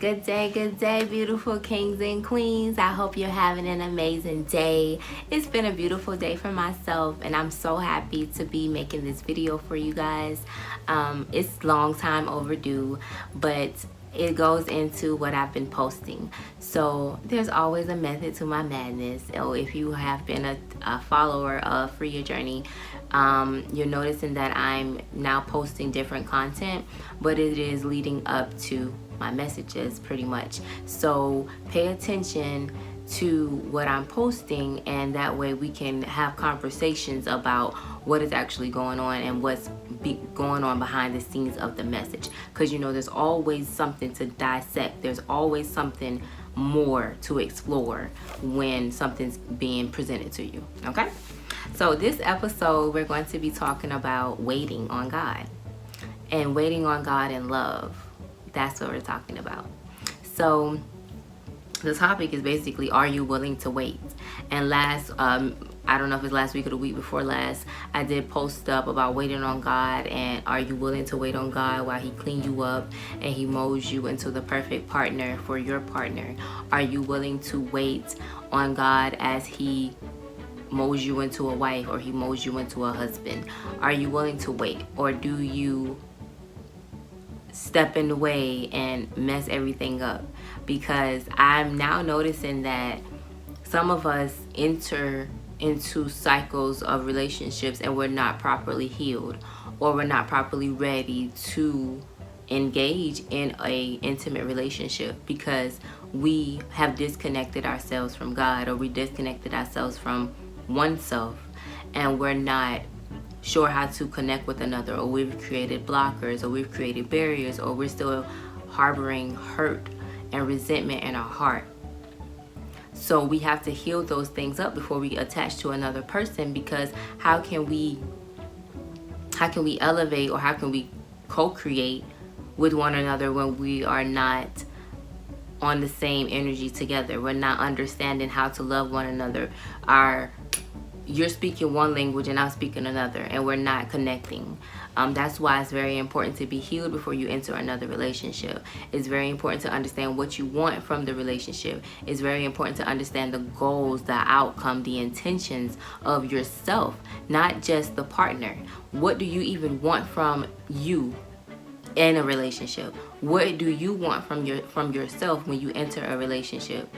Good day, beautiful kings and queens. I hope you're having an amazing day. It's been a beautiful day for myself, and I'm so happy to be making this video for you guys. It's long time overdue, but it goes into what I've been posting. So there's always a method to my madness. Oh, if you have been a follower of Free Your Journey, you're noticing that I'm now posting different content, but it is leading up to my messages pretty much. So pay attention to what I'm posting, and that way we can have conversations about what is actually going on and what's going on behind the scenes of the message, because there's always something to dissect. There's always something more to explore when something's being presented to you. Okay, so this episode we're going to be talking about waiting on God and waiting on God in love. That's what we're talking about. So the topic is basically, are you willing to wait? And I don't know if it's last week or the week before last, I did post up about waiting on God, and are you willing to wait on God while He cleans you up and He molds you into the perfect partner for your partner? Are you willing to wait on God as He molds you into a wife, or He molds you into a husband? Are you willing to wait, or do you step in the way and mess everything up? Because I'm now noticing that some of us enter into cycles of relationships and we're not properly healed, or we're not properly ready to engage in a intimate relationship because we have disconnected ourselves from God, or we disconnected ourselves from oneself, and we're not sure how to connect with another, or we've created blockers, or we've created barriers, or we're still harboring hurt and resentment in our heart. So we have to heal those things up before we attach to another person, because how can we elevate, or how can we co-create with one another when we are not on the same energy together? We're not understanding how to love one another. You're speaking one language and I'm speaking another, and we're not connecting. That's why it's very important to be healed before you enter another relationship. It's very important to understand what you want from the relationship. It's very important to understand the goals, the outcome, the intentions of yourself, not just the partner. What do you even want from you in a relationship? What do you want from yourself when you enter a relationship?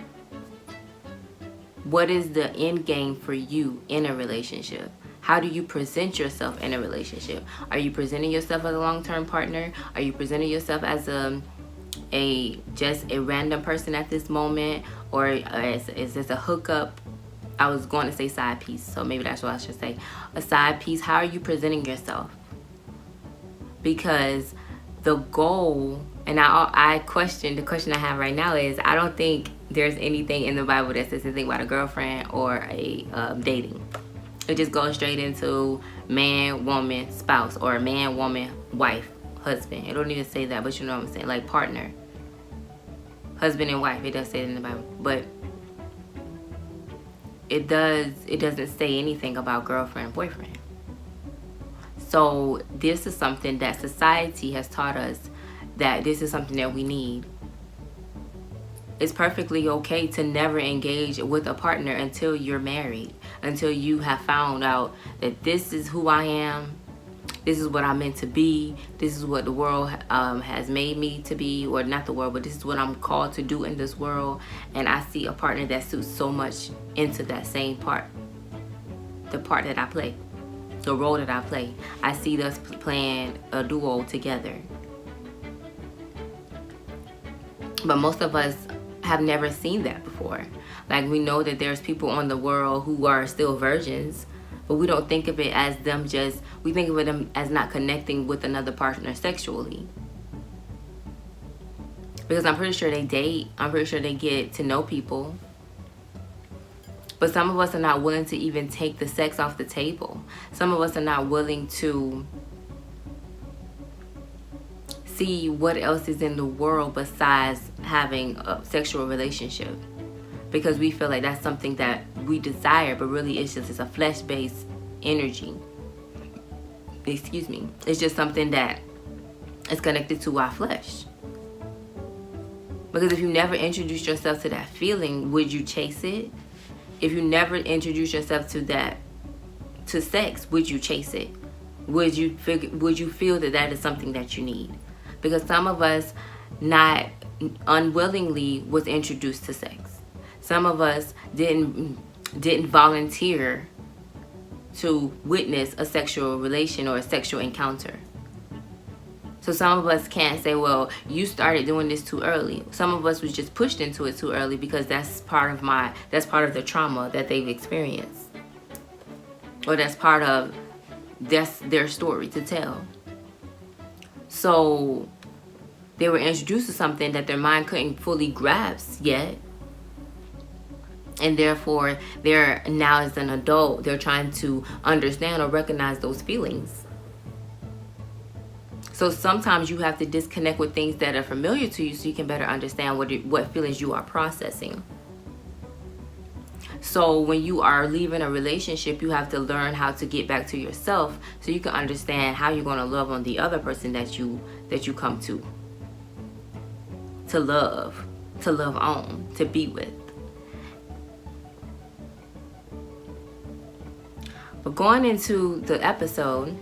What is the end game for you in a relationship? How do you present yourself in a relationship? Are you presenting yourself as a long-term partner? Are you presenting yourself as just a random person at this moment? Or is this a hookup? I was going to say side piece, so maybe that's what I should say. A side piece. How are you presenting yourself? Because the goal, and the question I have right now is, I don't think there's anything in the Bible that says anything about a girlfriend or a dating. It just goes straight into man, woman, spouse, or man, woman, wife, husband. It don't even say that, but you know what I'm saying, like partner, husband and wife. It does say it in the Bible, but it doesn't say anything about girlfriend, boyfriend. So this is something that society has taught us, that this is something that we need. It's perfectly okay to never engage with a partner until you're married, until you have found out that this is who I am, this is what I'm meant to be, this is what the world has made me to be, or not the world, but this is what I'm called to do in this world, and I see a partner that suits so much into that same part, the part that I play, the role that I play. I see us playing a duo together. But most of us have never seen that before. Like, we know that there's people on the world who are still virgins, but we don't think of it as them we think of them as not connecting with another partner sexually. Because I'm pretty sure they date, I'm pretty sure they get to know people. But some of us are not willing to even take the sex off the table. Some of us are not willing to see what else is in the world besides having a sexual relationship, because we feel like that's something that we desire, but really it's a flesh-based energy. Excuse me. It's just something that is connected to our flesh. Because if you never introduced yourself to that feeling, would you chase it? If you never introduce yourself to sex, would you chase it? Would you feel that that is something that you need? Because some of us not unwillingly was introduced to sex. Some of us didn't volunteer to witness a sexual relation or a sexual encounter. So some of us can't say, well, you started doing this too early. Some of us was just pushed into it too early because that's part of the trauma that they've experienced. Or that's their story to tell. So they were introduced to something that their mind couldn't fully grasp yet. And therefore, they're now as an adult, they're trying to understand or recognize those feelings. So sometimes you have to disconnect with things that are familiar to you so you can better understand what feelings you are processing. So when you are leaving a relationship, you have to learn how to get back to yourself so you can understand how you're going to love on the other person that you come to love on, to be with. But going into the episode,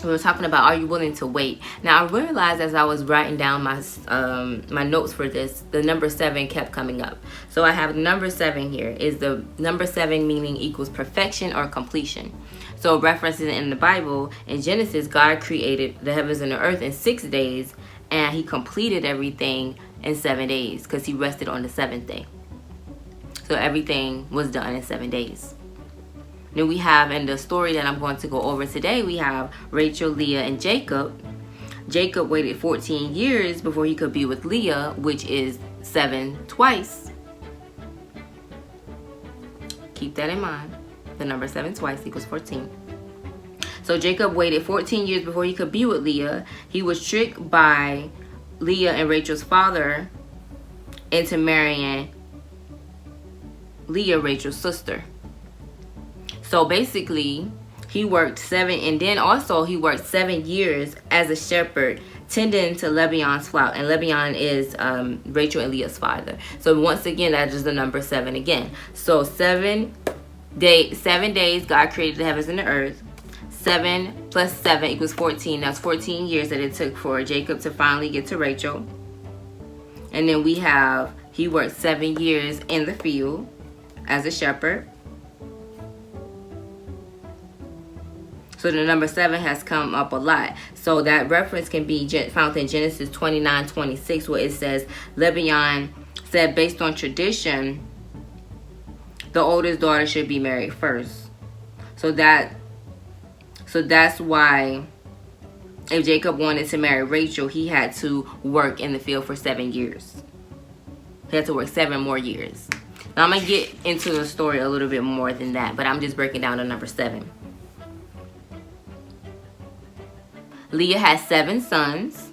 we were talking about, are you willing to wait? Now I realized as I was writing down my notes for this, the number 7 kept coming up. So I have number 7 here. Is the number 7 meaning equals perfection or completion? So references in the Bible, in Genesis, God created the heavens and the earth in 6 days, and he completed everything in 7 days because he rested on the 7th day. So everything was done in 7 days. Then we have, in the story that I'm going to go over today, we have Rachel, Leah, and Jacob. Jacob waited 14 years before he could be with Leah, which is 7 twice. Keep that in mind. The number 7 twice equals 14. So Jacob waited 14 years before he could be with Leah. He was tricked by Leah and Rachel's father into marrying Leah, Rachel's sister. So basically, he worked 7 years as a shepherd tending to Laban's flock. And Laban is Rachel and Leah's father. So once again, that is the number 7 again. So 7 days God created the heavens and the earth. 7 plus 7 equals 14. That's 14 years that it took for Jacob to finally get to Rachel. And then we have, he worked 7 years in the field as a shepherd. So the number 7 has come up a lot. So that reference can be found in Genesis 29:26, where it says, Laban said, based on tradition, the oldest daughter should be married first. So that's why if Jacob wanted to marry Rachel, he had to work in the field for 7 years. He had to work 7 more years. Now I'm going to get into the story a little bit more than that, but I'm just breaking down the number 7. Leah has 7 sons.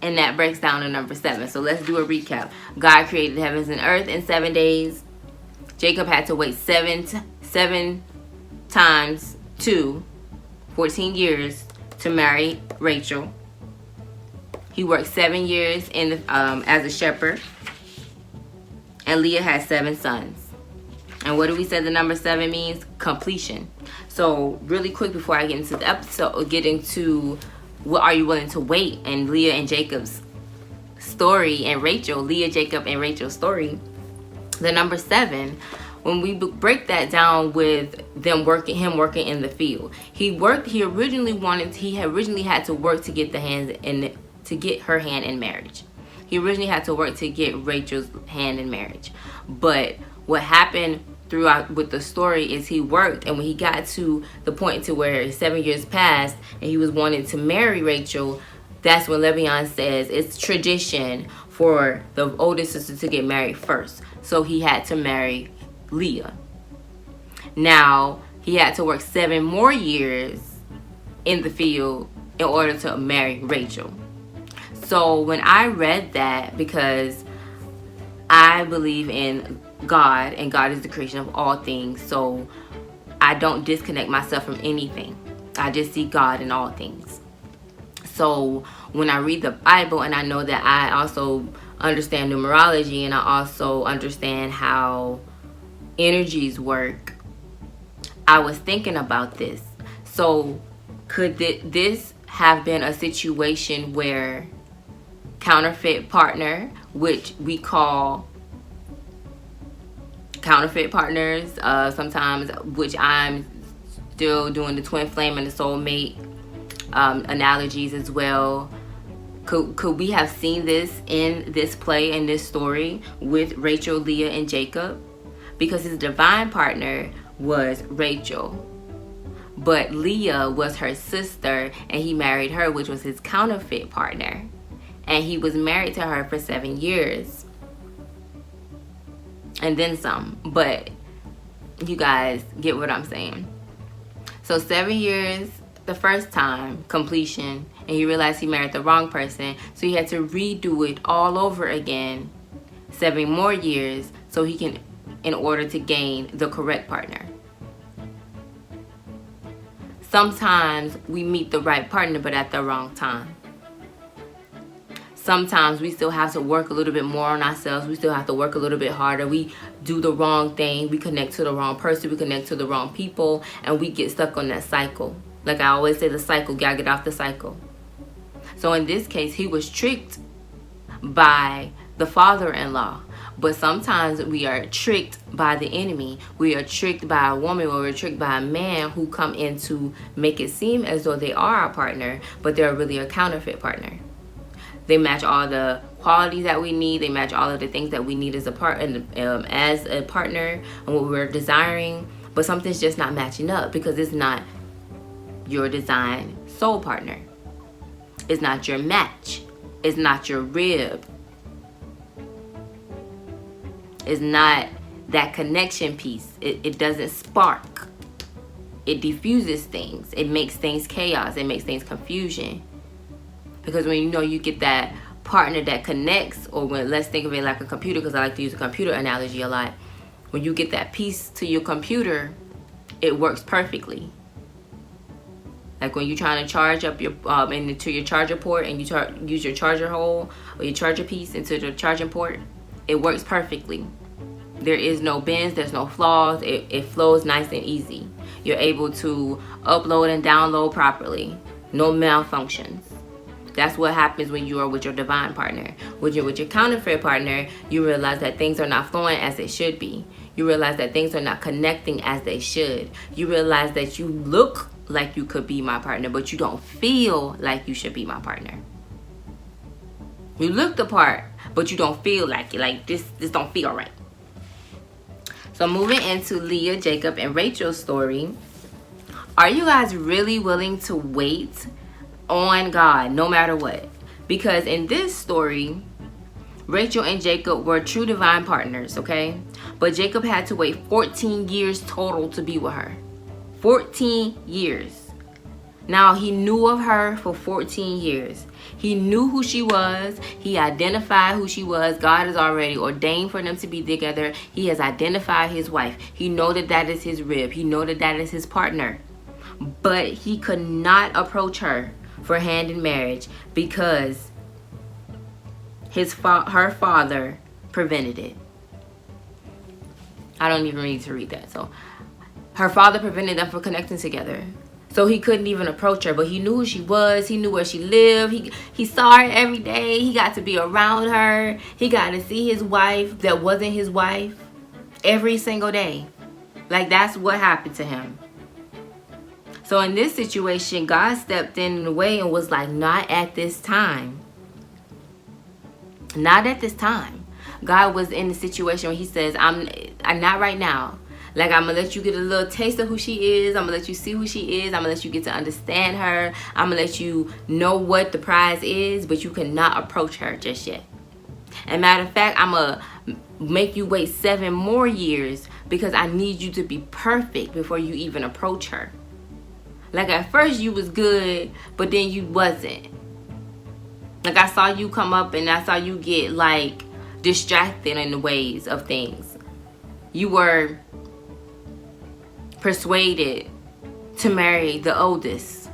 And that breaks down to number 7. So let's do a recap. God created the heavens and earth in 7 days. Jacob had to wait 7 times 2, 14 years to marry Rachel. He worked 7 years as a shepherd. And Leah had 7 sons. And what do we say the number 7 means? Completion. So really quick before I get into the episode, get into what are you willing to wait, and Leah and Jacob's story, and Leah, Jacob, and Rachel's story. The number 7, when we break that down with him working in the field, he originally had to work to get her hand in marriage. He originally had to work to get Rachel's hand in marriage. But what happened throughout with the story is he worked, and when he got to the point to where 7 years passed and he was wanting to marry Rachel, that's when Laban says it's tradition for the oldest sister to get married first. So he had to marry Leah. Now he had to work 7 more years in the field in order to marry Rachel. So when I read that, because I believe in God, and God is the creation of all things, so I don't disconnect myself from anything. I just see God in all things. So when I read the Bible, and I know that I also understand numerology, and I also understand how energies work, I was thinking about this. So could this have been a situation where counterfeit partner, which we call counterfeit partners sometimes, which I'm still doing the twin flame and the soulmate analogies as well. Could we have seen this in this play, in this story with Rachel, Leah, and Jacob? Because his divine partner was Rachel, but Leah was her sister, and he married her, which was his counterfeit partner, and he was married to her for 7 years and then some. But you guys get what I'm saying. So 7 years the first time, completion, and he realized he married the wrong person, so he had to redo it all over again 7 more years so he can, in order to gain the correct partner. Sometimes we meet the right partner but at the wrong time. Sometimes we still have to work a little bit more on ourselves. We still have to work a little bit harder. We do the wrong thing. We connect to the wrong person. We connect to the wrong people, and we get stuck on that cycle. Like I always say, the cycle, gotta get off the cycle. So in this case, he was tricked by the father-in-law. But sometimes we are tricked by the enemy. We are tricked by a woman, or we're tricked by a man who come in to make it seem as though they are our partner, but they're really a counterfeit partner. They match all the qualities that we need. They match all of the things that we need as a partner, and what we're desiring. But something's just not matching up because it's not your design soul partner. It's not your match. It's not your rib. It's not that connection piece. It doesn't spark. It diffuses things. It makes things chaos. It makes things confusion. Because when you get that partner that connects, or when, let's think of it like a computer, because I like to use a computer analogy a lot. When you get that piece to your computer, it works perfectly. Like when you're trying to charge up your into your charger port, and you use your charger hole or your charger piece into the charging port, it works perfectly. There is no bends, there's no flaws. It flows nice and easy. You're able to upload and download properly. No malfunctions. That's what happens when you are with your divine partner. When you're with your counterfeit partner, you realize that things are not flowing as they should be. You realize that things are not connecting as they should. You realize that you look like you could be my partner, but you don't feel like you should be my partner. You look the part, but you don't feel like it. Like this don't feel right. So moving into Leah, Jacob, and Rachel's story, are you guys really willing to wait on God no matter what? Because in this story, Rachel and Jacob were true divine partners, okay? But Jacob had to wait 14 years total to be with her. 14 years. Now, he knew of her for 14 years. He knew who she was. He identified who she was. God has already ordained for them to be together. He has identified his wife. He knows that that is his rib. He knows that that is his partner. But he could not approach her for hand in marriage because her father prevented it. I don't even need to read that. So her father prevented them from connecting together. So he couldn't even approach her, but he knew who she was. He knew where she lived. He saw her every day. He got to be around her. He got to see his wife that wasn't his wife every single day. Like, that's what happened to him. So in this situation, God stepped in the way and was like, not at this time. Not at this time. God was in the situation where he says, I'm not right now. Like, I'm going to let you get a little taste of who she is. I'm going to let you see who she is. I'm going to let you get to understand her. I'm going to let you know what the prize is, but you cannot approach her just yet. And matter of fact, I'm going to make you wait 7 more years because I need you to be perfect before you even approach her. Like, at first you was good, but then you wasn't. Like, I saw you come up and I saw you get, like, distracted in the ways of things. You were persuaded to marry the oldest.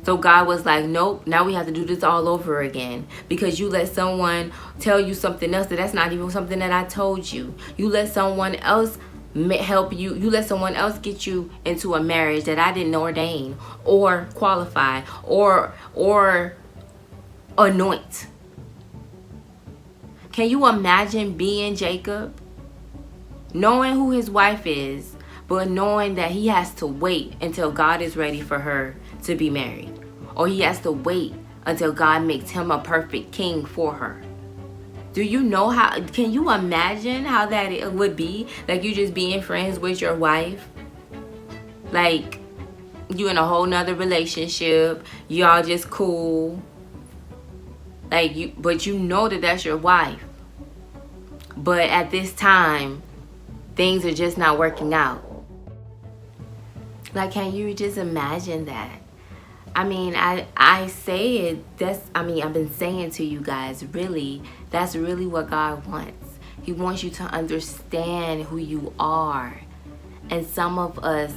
So God was like, nope, now we have to do this all over again, because you let someone tell you something else that's not even something that I told you. You let someone else help you. You let someone else get you into a marriage that I didn't ordain or qualify or anoint. Can you imagine being Jacob, knowing who his wife is, but knowing that he has to wait until God is ready for her to be married, or he has to wait until God makes him a perfect king for her? Do you know how? Can you imagine how that it would be? Like, you just being friends with your wife, like you in a whole nother relationship, y'all just cool, like you, but you know that that's your wife, but at this time things are just not working out. Like, can you just imagine that? I mean, I say it, I've been saying to you guys, really, that's really what God wants. He wants you to understand who you are. And some of us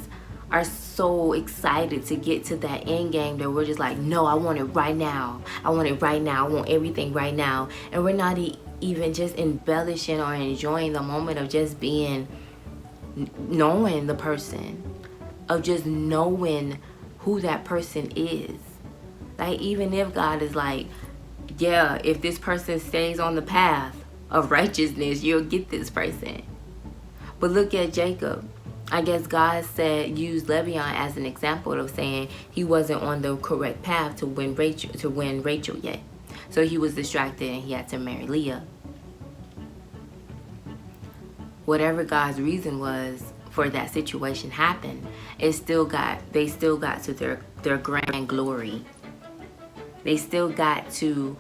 are so excited to get to that end game that we're just like, no, I want it right now. I want it right now. I want everything right now. And we're not even just embellishing or enjoying the moment of just knowing the person, of just knowing who that person is. Like, even if God is like, yeah, if this person stays on the path of righteousness, you'll get this person. But look at Jacob. I guess God used Leban as an example of saying he wasn't on the correct path to win Rachel yet. So he was distracted and he had to marry Leah. Whatever God's reason was for that situation happened, they still got to their grand glory. They still got to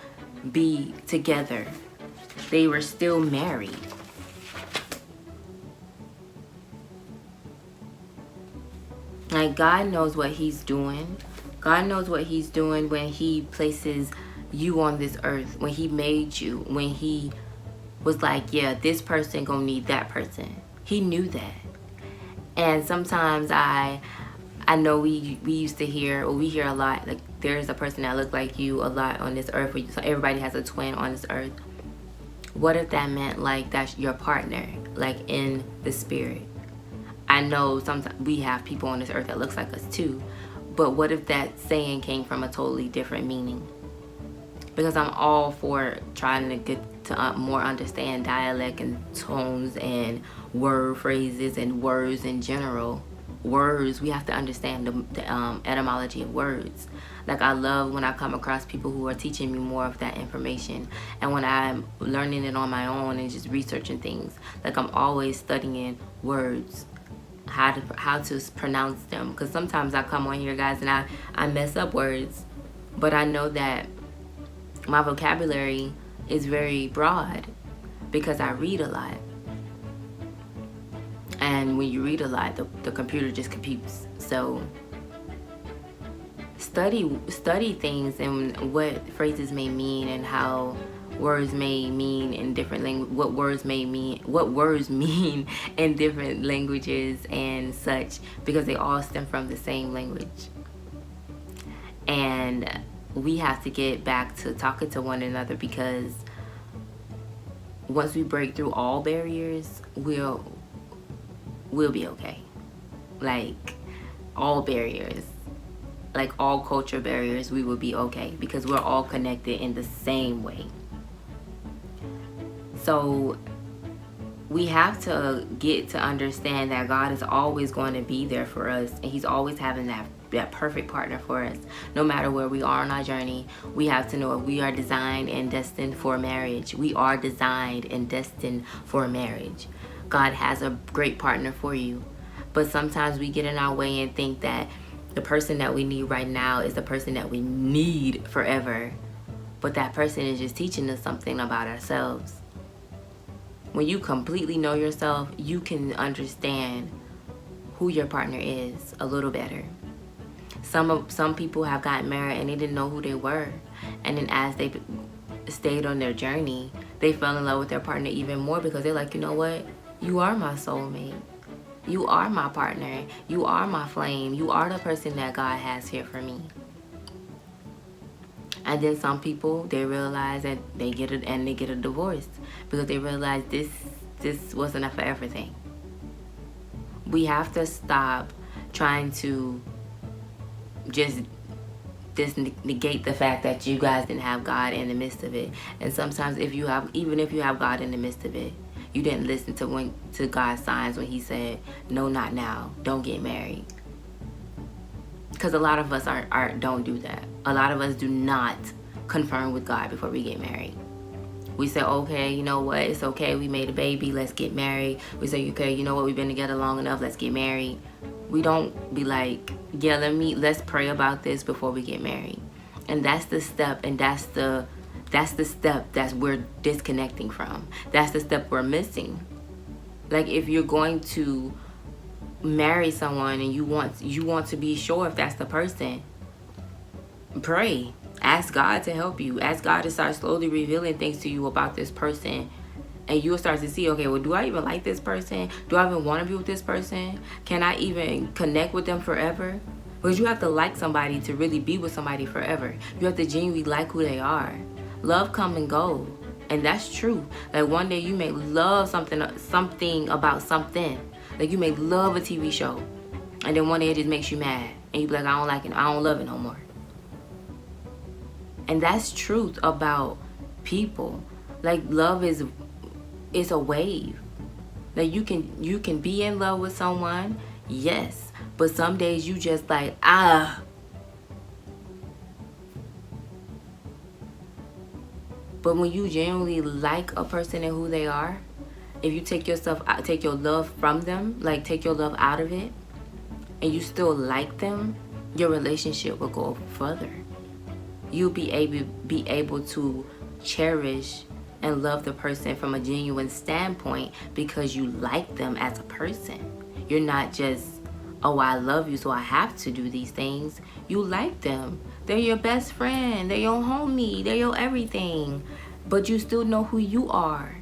be together. They were still married. Like, God knows what he's doing. God knows what he's doing when he places you on this earth, when he made you, when he was like, yeah, this person gonna need that person. He knew that. And sometimes I know we used to hear, or we hear a lot, like, there's a person that looked like you a lot on this earth. So everybody has a twin on this earth. What if that meant like that's your partner, like in the spirit? I know sometimes we have people on this earth that looks like us too, but what if that saying came from a totally different meaning? Because I'm all for trying to get to more understand dialect and tones and word phrases and words in general. Words, we have to understand the etymology of words. Like, I love when I come across people who are teaching me more of that information, and when I'm learning it on my own and just researching things. Like, I'm always studying words, how to pronounce them, because sometimes I come on here, guys, and I mess up words, but I know that my vocabulary is very broad because I read a lot. And when you read a lot, the computer just computes. So study things and what phrases may mean, and how words may mean in different languages, what words mean in different languages and such, because they all stem from the same language. And we have to get back to talking to one another, because once we break through all barriers, we'll be okay. Like, all barriers, like all culture barriers, we will be okay, because we're all connected in the same way. So we have to get to understand that God is always going to be there for us, and he's always having that perfect partner for us. No matter where we are on our journey, we have to know we are designed and destined for marriage. We are designed and destined for marriage. God has a great partner for you. But sometimes we get in our way and think that the person that we need right now is the person that we need forever. But that person is just teaching us something about ourselves. When you completely know yourself, you can understand who your partner is a little better. Some people have gotten married and they didn't know who they were. And then as they stayed on their journey, they fell in love with their partner even more, because they're like, you know what? You are my soulmate. You are my partner. You are my flame. You are the person that God has here for me. And then some people, they realize that they get it and they get a divorce because they realize this wasn't a forever thing. We have to stop trying to just negate the fact that you guys didn't have God in the midst of it. And sometimes even if you have God in the midst of it, you didn't listen to God's signs when he said, no, not now, don't get married. Because a lot of us don't do that. A lot of us do not confirm with God before we get married. We say, okay, you know what, it's okay, we made a baby, let's get married. We say, okay, you know what, we've been together long enough, let's get married. We don't be like, yeah, let's pray about this before we get married. And that's the step, and that's the step that we're disconnecting from. That's the step we're missing. Like, if you're going to marry someone and you want to be sure if that's the person, pray. Ask God to help you. Ask God to start slowly revealing things to you about this person. And you'll start to see, okay, well, do I even like this person? Do I even want to be with this person? Can I even connect with them forever? Because you have to like somebody to really be with somebody forever. You have to genuinely like who they are. Love come and go. And that's true. Like, one day you may love something about something. Like, you may love a TV show. And then one day it just makes you mad. And you be like, I don't like it. I don't love it no more. And that's truth about people. Like, love is a wave. Like, you can be in love with someone, yes, but some days you just like, But when you genuinely like a person and who they are, if you take your love from them, like take your love out of it, and you still like them, your relationship will go further. You'll be able to cherish and love the person from a genuine standpoint because you like them as a person. You're not just, oh, I love you, so I have to do these things. You like them. They're your best friend. They're your homie. They're your everything. But you still know who you are.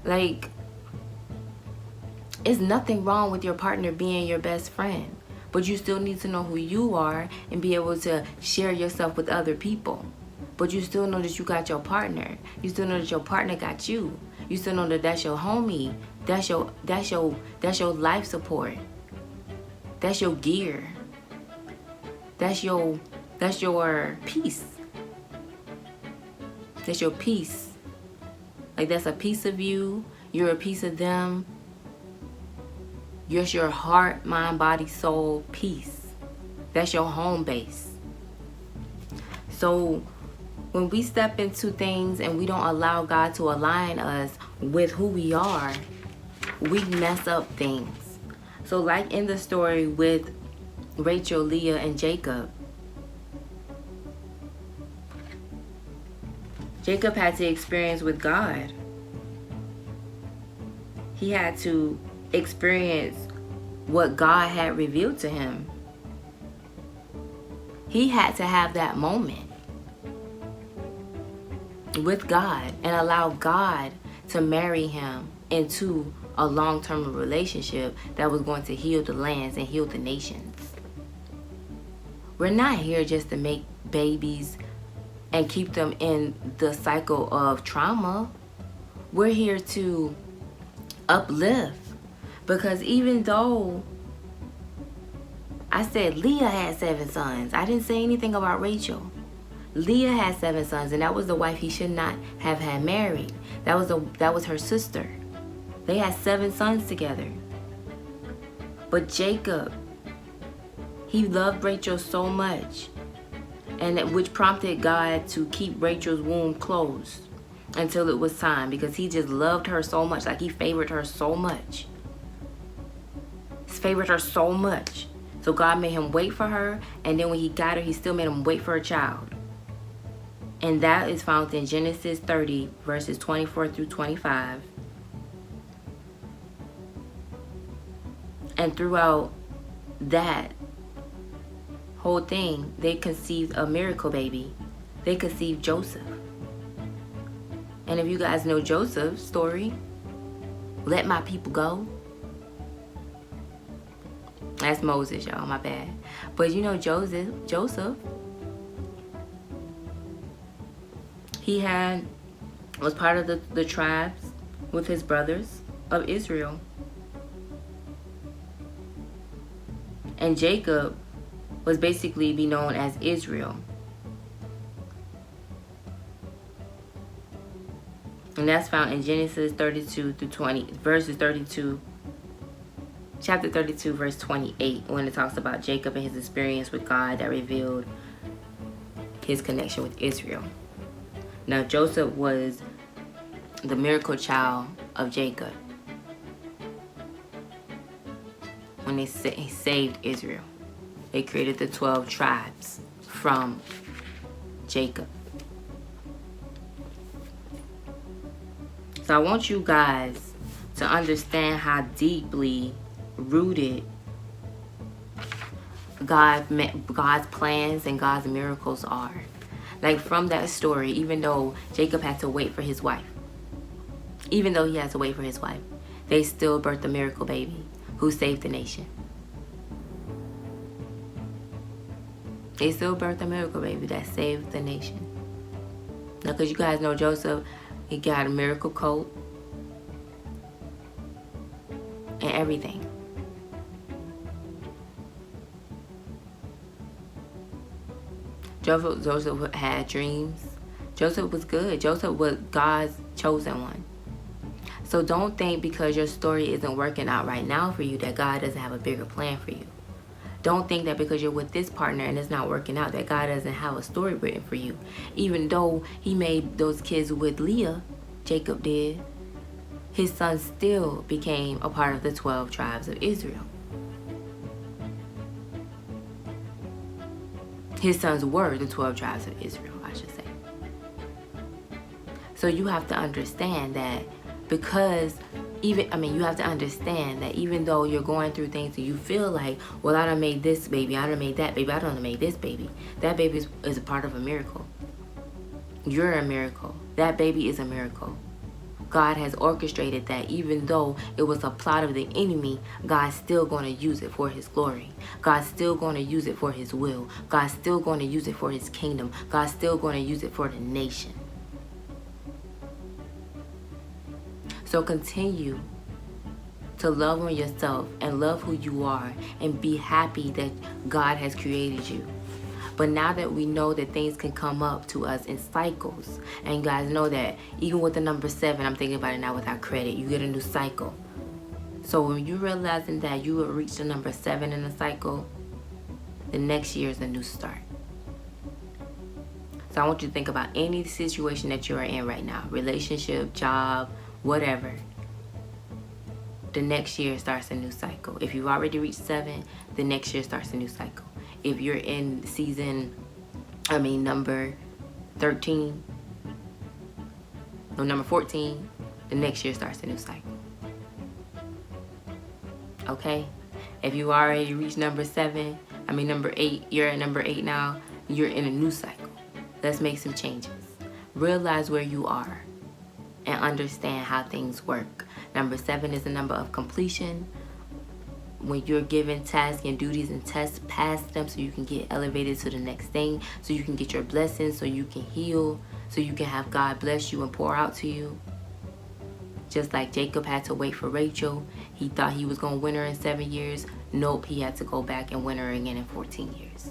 Like, it's nothing wrong with your partner being your best friend. But you still need to know who you are and be able to share yourself with other people. But you still know that you got your partner. You still know that your partner got you. You still know that that's your homie. That's your life support. That's your gear. That's your peace. That's your peace. Like, that's a piece of you. You're a piece of them. You're your heart, mind, body, soul, peace. That's your home base. So when we step into things and we don't allow God to align us with who we are, we mess up things. So like in the story with Rachel, Leah, and Jacob, Jacob had to experience with God. He had to experience what God had revealed to him. He had to have that moment with God and allow God to marry him into a long-term relationship that was going to heal the lands and heal the nations. We're not here just to make babies and keep them in the cycle of trauma. We're here to uplift. Because even though I said Leah had 7 sons, I didn't say anything about Rachel. Leah had 7 sons, and that was the wife he should not have had married. That was her sister. They had 7 sons together. But Jacob, he loved Rachel so much, and which prompted God to keep Rachel's womb closed until it was time, because he just loved her so much. Like, he favored her so much. So God made him wait for her, and then when he got her, he still made him wait for a child. And that is found in Genesis 30, verses 24 through 25. And throughout that whole thing, they conceived a miracle baby. They conceived Joseph. And if you guys know Joseph's story, let my people go. That's Moses, y'all. My bad. But you know, Joseph, he was part of the tribes with his brothers of Israel. And Jacob was basically be known as Israel. And that's found in Genesis 32 through 20, verses 32, chapter 32, verse 28, when it talks about Jacob and his experience with God that revealed his connection with Israel. Now, Joseph was the miracle child of Jacob when he saved Israel. They created the 12 tribes from Jacob. So I want you guys to understand how deeply rooted God's plans and God's miracles are. Like from that story, even though Jacob had to wait for his wife, even though he had to wait for his wife, they still birthed a miracle baby who saved the nation. They still birthed a miracle baby that saved the nation. Now, because you guys know Joseph, he got a miracle coat and everything. Joseph had dreams. Joseph was good. Joseph was God's chosen one. So don't think because your story isn't working out right now for you that God doesn't have a bigger plan for you. Don't think that because you're with this partner and it's not working out that God doesn't have a story written for you. Even though he made those kids with Leah, Jacob did, his son still became a part of the 12 tribes of Israel. His sons were the 12 tribes of Israel, I should say. So you have to understand that because you have to understand that even though you're going through things and you feel like, well, I done made this baby, I done made that baby, I done made this baby. That baby is a part of a miracle. You're a miracle. That baby is a miracle. God has orchestrated that even though it was a plot of the enemy, God's still going to use it for his glory. God's still going to use it for his will. God's still going to use it for his kingdom. God's still going to use it for the nation. So continue to love on yourself and love who you are and be happy that God has created you. But now that we know that things can come up to us in cycles, and you guys know that even with the number 7, I'm thinking about it now with our credit, you get a new cycle. So when you're realizing that you will reach the number 7 in the cycle, the next year is a new start. So I want you to think about any situation that you are in right now, relationship, job, whatever. The next year starts a new cycle. If you've already reached 7, the next year starts a new cycle. If you're in number 13, or number 14, the next year starts a new cycle. Okay? If you already reached number 8, you're at number 8 now, you're in a new cycle. Let's make some changes. Realize where you are and understand how things work. Number 7 is the number of completion. When you're given tasks and duties and tests, pass them so you can get elevated to the next thing, so you can get your blessings, so you can heal, so you can have God bless you and pour out to you. Just like Jacob had to wait for Rachel. He thought he was going to win her in 7 years. Nope, he had to go back and win her again in 14 years.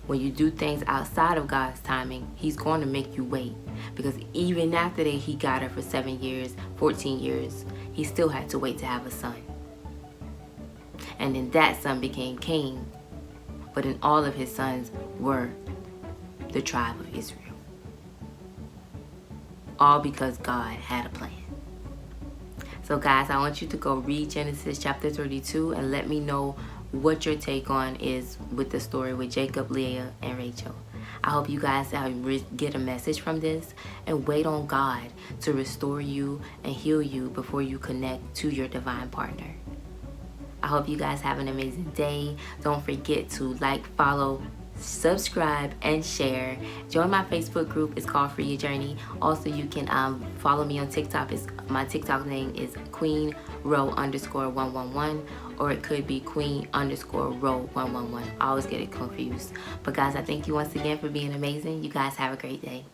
When you do things outside of God's timing, he's going to make you wait. Because even after he got her for 7 years, 14 years, he still had to wait to have a son. And then that son became king. But then all of his sons were the tribe of Israel. All because God had a plan. So guys, I want you to go read Genesis chapter 32 and let me know what your take on is with the story with Jacob, Leah, and Rachel. I hope you guys get a message from this and wait on God to restore you and heal you before you connect to your divine partner. I hope you guys have an amazing day. Don't forget to like, follow, subscribe, and share. Join my Facebook group. It's called Free Your Journey. Also, you can follow me on TikTok. My TikTok name is queenrow_111, or it could be queen_row111. I always get it confused. But guys, I thank you once again for being amazing. You guys have a great day.